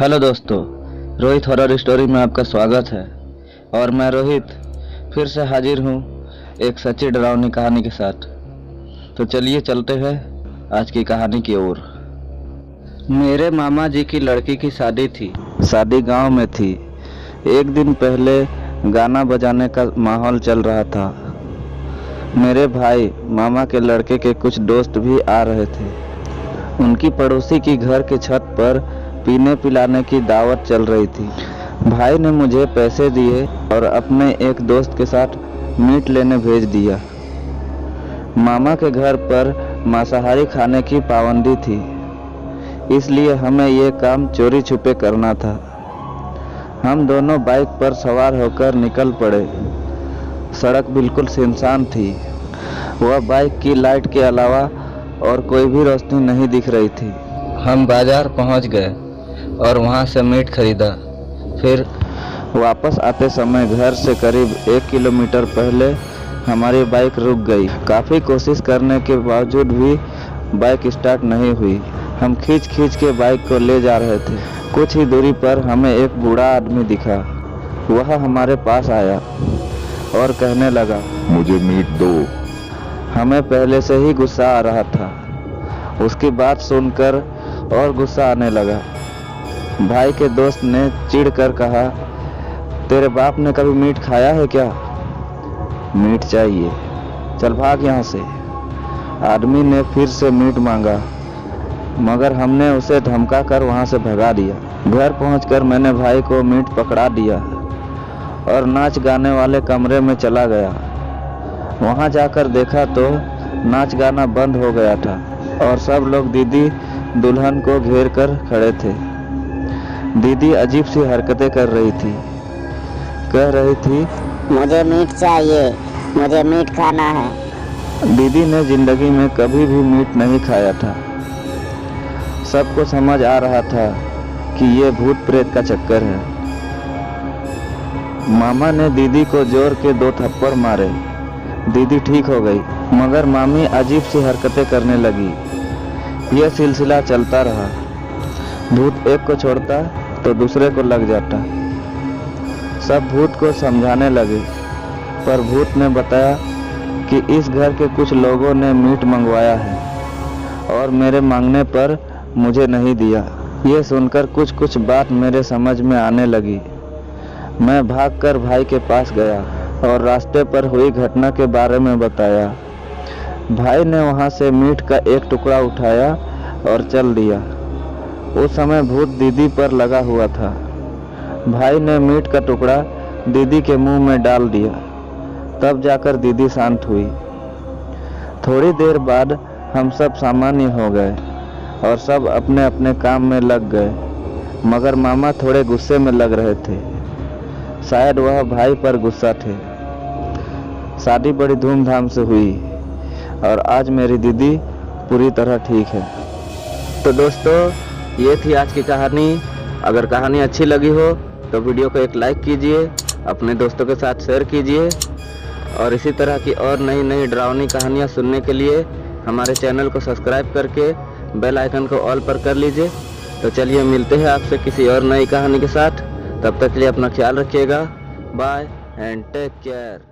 Hello दोस्तों, Rohit horror story में आपका स्वागत है। और मैं रोहित फिर से हाजिर हूँ एक सच्ची डरावनी कहानी के साथ। तो चलिए चलते हैं आज की कहानी की ओर। मेरे मामा जी की लड़की की शादी थी। शादी गांव में थी। एक दिन पहले गाना बजाने का माहौल चल रहा था। मेरे भाई मामा के लड़के के कुछ दोस्त भी आ रहे थे। उनकी पड़ोसी की घर के छत पर पीने पिलाने की दावत चल रही थी। भाई ने मुझे पैसे दिए और अपने एक दोस्त के साथ मीट लेने भेज दिया। मामा के घर पर मांसाहारी खाने की पाबंदी थी, इसलिए हमें ये काम चोरी छुपे करना था। हम दोनों बाइक पर सवार होकर निकल पड़े। सड़क बिल्कुल सुनसान थी। वह बाइक की लाइट के अलावा और कोई भी रोशनी नहीं दिख रही थी। हम बाजार पहुंच गए और वहां से मीट खरीदा। फिर वापस आते समय घर से करीब 1 किलोमीटर पहले हमारी बाइक रुक गई। काफ़ी कोशिश करने के बावजूद भी बाइक स्टार्ट नहीं हुई। हम खींच खींच के बाइक को ले जा रहे थे। कुछ ही दूरी पर हमें एक बूढ़ा आदमी दिखा। वह हमारे पास आया और कहने लगा, मुझे मीट दो। हमें पहले से ही गुस्सा आ रहा था। उसकी बात सुनकर और गुस्सा आने लगा। भाई के दोस्त ने चिढ़कर कहा, तेरे बाप ने कभी मीट खाया है क्या? मीट चाहिए, चल भाग यहाँ से। आदमी ने फिर से मीट मांगा, मगर हमने उसे धमका कर वहाँ से भगा दिया। घर पहुंचकर मैंने भाई को मीट पकड़ा दिया और नाच गाने वाले कमरे में चला गया। वहाँ जाकर देखा तो नाच गाना बंद हो गया था और सब लोग दीदी दुल्हन को घेर कर खड़े थे। दीदी अजीब सी हरकतें कर रही थी। कह रही थी, मुझे मीट चाहिए, मुझे मीट खाना है। दीदी ने जिंदगी में कभी भी मीट नहीं खाया था। सबको समझ आ रहा था कि ये भूत प्रेत का चक्कर है। मामा ने दीदी को जोर के 2 थप्पड़ मारे। दीदी ठीक हो गई, मगर मामी अजीब सी हरकतें करने लगी। यह सिलसिला चलता रहा। भूत एक को छोड़ता तो दूसरे को लग जाता। सब भूत को समझाने लगे, पर भूत ने बताया कि इस घर के कुछ लोगों ने मीट मंगवाया है और मेरे मांगने पर मुझे नहीं दिया। ये सुनकर कुछ कुछ बात मेरे समझ में आने लगी। मैं भागकर भाई के पास गया और रास्ते पर हुई घटना के बारे में बताया। भाई ने वहां से मीट का एक टुकड़ा उठाया और चल दिया। उस समय भूत दीदी पर लगा हुआ था। भाई ने मीट का टुकड़ा दीदी के मुंह में डाल दिया। तब जाकर दीदी शांत हुई। थोड़ी देर बाद हम सब सामान्य हो गए और सब अपने अपने काम में लग गए, मगर मामा थोड़े गुस्से में लग रहे थे। शायद वह भाई पर गुस्सा थे। शादी बड़ी धूमधाम से हुई और आज मेरी दीदी पूरी तरह ठीक है। तो दोस्तों, ये थी आज की कहानी। अगर कहानी अच्छी लगी हो तो वीडियो को एक लाइक कीजिए, अपने दोस्तों के साथ शेयर कीजिए और इसी तरह की और नई नई डरावनी कहानियाँ सुनने के लिए हमारे चैनल को सब्सक्राइब करके बेल आइकन को ऑल पर कर लीजिए। तो चलिए मिलते हैं आपसे किसी और नई कहानी के साथ। तब तक के लिए अपना ख्याल रखिएगा। Bye and take care.